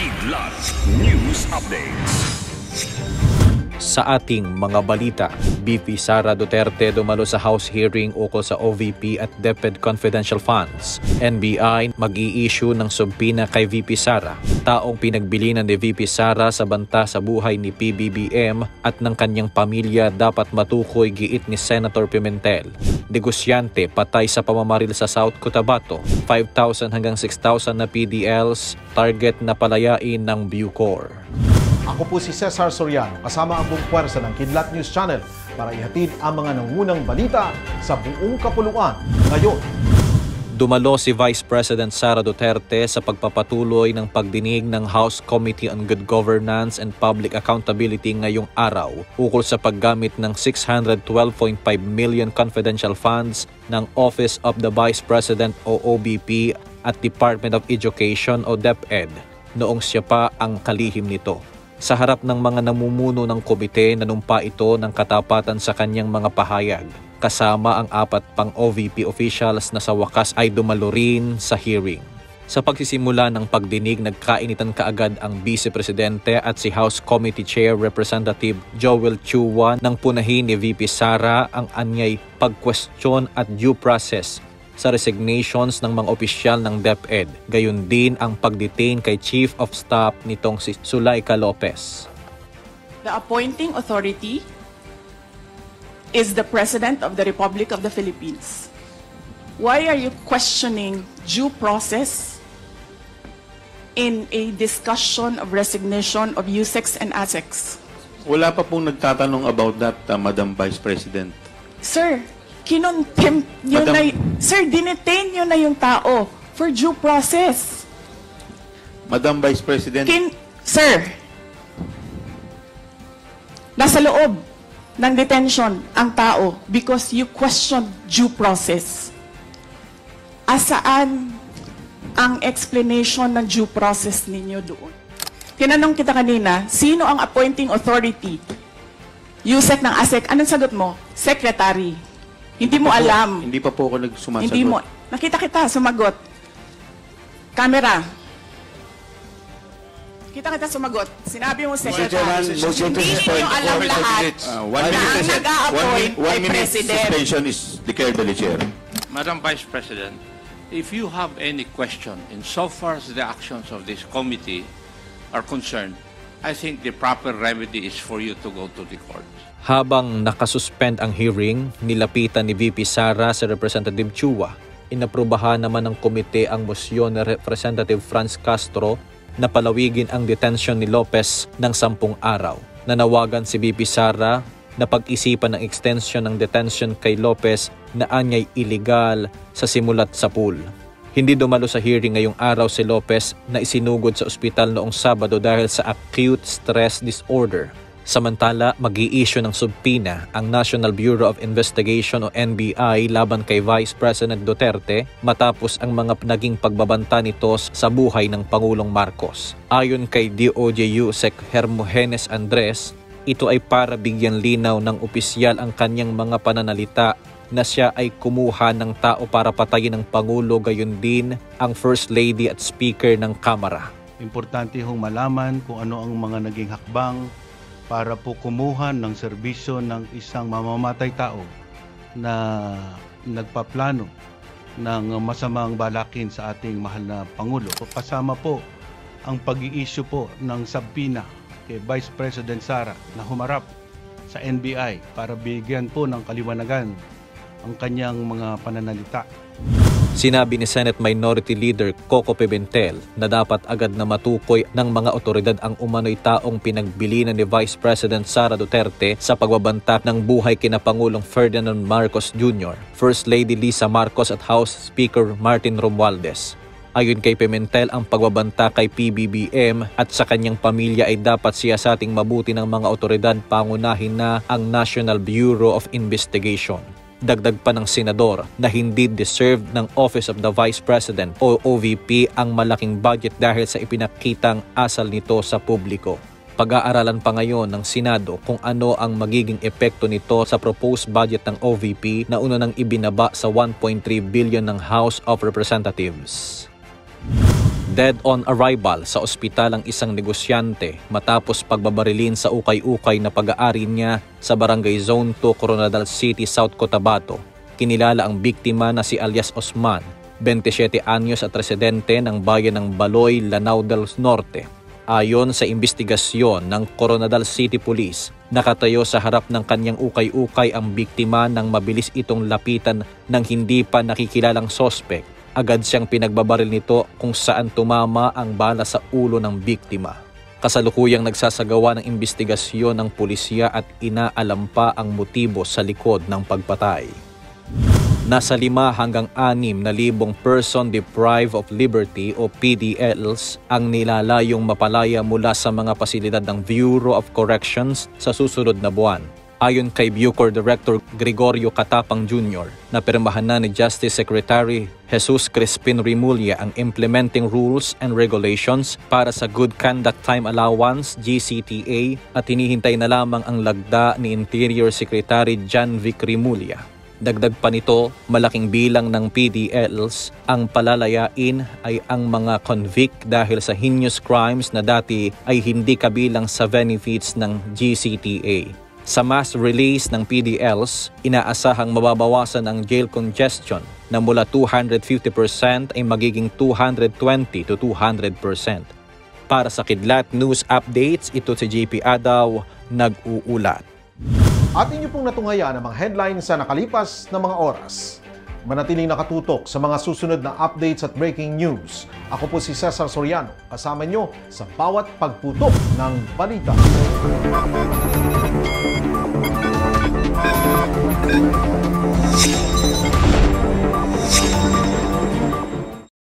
Kidlat News Updates. Sa ating mga balita, VP Sara Duterte dumalo sa House hearing ukol sa OVP at DepEd confidential funds. NBI mag-i-issue ng subpoena kay VP Sara, taong pinagbilinan ni VP Sara sa banta sa buhay ni PBBM at ng kanyang pamilya dapat matukoy, giit ni Senator Pimentel. Negosyante patay sa pamamaril sa South Cotabato, 5,000 hanggang 6,000 na PDLs, target na palayain ng Bucor. Ako po si Cesar Soriano, kasama ang buong puwersa ng Kidlat News Channel para ihatid ang mga nangunang balita sa buong kapuluan ngayon. Dumalo si Vice President Sara Duterte sa pagpapatuloy ng pagdinig ng House Committee on Good Governance and Public Accountability ngayong araw ukol sa paggamit ng 612.5 million confidential funds ng Office of the Vice President o OVP at Department of Education o DepEd noong siya pa ang kalihim nito. Sa harap ng mga namumuno ng komite, nanumpa ito ng katapatan sa kanyang mga pahayag, kasama ang 4 pang OVP officials na sa wakas ay dumalo rin sa hearing. Sa pagsisimula ng pagdinig, nagkainitan kaagad ang Vice Presidente at si House Committee Chair Representative Joel Chua nang punahin ni VP Sara ang anyay pag-question at due process sa resignations ng mga opisyal ng DepEd, gayon din ang pag-detain kay Chief of Staff nitong si Zulaika Lopez. The appointing authority is the President of the Republic of the Philippines. Why are you questioning due process in a discussion of resignation of USEC and ASEC? Wala pa pong nagtatanong about that, Madam Vice President. Sir, kinontempt nyo na, sir, dinetain nyo na yung tao for due process. Madam Vice President. Sir, nasa loob ng detention ang tao because you questioned due process. Asaan ang explanation ng due process ninyo doon? Tinanong kita kanina, sino ang appointing authority? USEC ng ASEC. Anong sagot mo? Secretary. Hindi mo alam. Hindi pa po ako nagsumasagot. Hindi mo. Nakita kita, sumagot. Camera. Kita sumagot. Sinabi mo, Secretary. Hindi ninyo alam lahat na ang nag-a-appoint ay President. Suspension is declared by the Chair. Madam Vice President, if you have any question insofar as the actions of this committee are concerned, I think the proper remedy is for you to go to the court. Habang nakasuspend ang hearing, nilapitan ni VP Sara si Representative Chua. Inaprubahan naman ng komite ang mosyon ni Representative Franz Castro na palawigin ang detention ni Lopez ng 10 araw. Nanawagan si VP Sara na pag-isipan ng extension ng detention kay Lopez na anyay illegal sa simulat sa pool. Hindi dumalo sa hearing ngayong araw si Lopez na isinugod sa ospital noong Sabado dahil sa acute stress disorder. Samantala, mag-i-issue ng subpoena ang National Bureau of Investigation o NBI laban kay Vice President Duterte matapos ang mga naging pagbabanta nito sa buhay ng Pangulong Marcos. Ayon kay DOJ USEC Hermogenes Andres, ito ay para bigyan linaw ng opisyal ang kanyang mga pananalita na siya ay kumuha ng tao para patayin ng Pangulo, gayon din ang First Lady at Speaker ng Kamara. Importante hong malaman kung ano ang mga naging hakbang para po kumuha ng serbisyo ng isang mamamatay tao na nagpaplano ng masamang balakin sa ating mahal na Pangulo. Kasama po ang pag-i-issue po ng subpoena kay Vice President Sara na humarap sa NBI para bigyan po ng kaliwanagan ang kanyang mga pananalita. Sinabi ni Senate Minority Leader Coco Pimentel na dapat agad na matukoy ng mga otoridad ang umano'y taong pinagbilinan ni Vice President Sara Duterte sa pagbabanta ng buhay kina Pangulong Ferdinand Marcos Jr., First Lady Lisa Marcos at House Speaker Martin Romualdez. Ayon kay Pimentel, ang pagbabanta kay PBBM at sa kanyang pamilya ay dapat siyasating mabuti ng mga otoridad, pangunahin na ang National Bureau of Investigation. Dagdag pa ng senador na hindi deserved ng Office of the Vice President o OVP ang malaking budget dahil sa ipinakitang asal nito sa publiko. Pag-aaralan pa ngayon ng Senado kung ano ang magiging epekto nito sa proposed budget ng OVP na una nang ibinaba sa 1.3 billion ng House of Representatives. Dead on arrival sa ospital ang isang negosyante matapos pagbabarilin sa ukay-ukay na pag-aari niya sa Barangay Zone 2, Coronadal City, South Cotabato. Kinilala ang biktima na si alias Osman, 27 anyos at residente ng bayan ng Baloy, Lanao del Norte. Ayon sa investigasyon ng Coronadal City Police, nakatayo sa harap ng kanyang ukay-ukay ang biktima nang mabilis itong lapitan ng hindi pa nakikilalang sospek. Agad siyang pinagbabaril nito kung saan tumama ang bala sa ulo ng biktima. Kasalukuyang nagsasagawa ng investigasyon ng pulisya at inaalam pa ang motibo sa likod ng pagpatay. Nasa 5 hanggang 6,000 person deprived of liberty o PDLs ang nilalayong mapalaya mula sa mga pasilidad ng Bureau of Corrections sa susunod na buwan. Ayon kay Bucor Director Gregorio Catapang Jr., napirmahan na ni Justice Secretary Jesus Crispin Remulla ang Implementing Rules and Regulations para sa Good Conduct Time Allowance GCTA at hinihintay na lamang ang lagda ni Interior Secretary John Vic Remulla. Dagdag pa nito, malaking bilang ng PDLs ang palalayain ay ang mga convict dahil sa heinous crimes na dati ay hindi kabilang sa benefits ng GCTA. Sa mass release ng PDLs, inaasahang mababawasan ang jail congestion na mula 250% ay magiging 220 to 200%. Para sa Kidlat News Updates, ito si JP Adaw, nag-uulat. At inyo pong natunghaya ang mga headlines sa nakalipas na mga oras. Manatiling nakatutok sa mga susunod na updates at breaking news. Ako po si Cesar Soriano, kasama nyo sa bawat pagputok ng balita.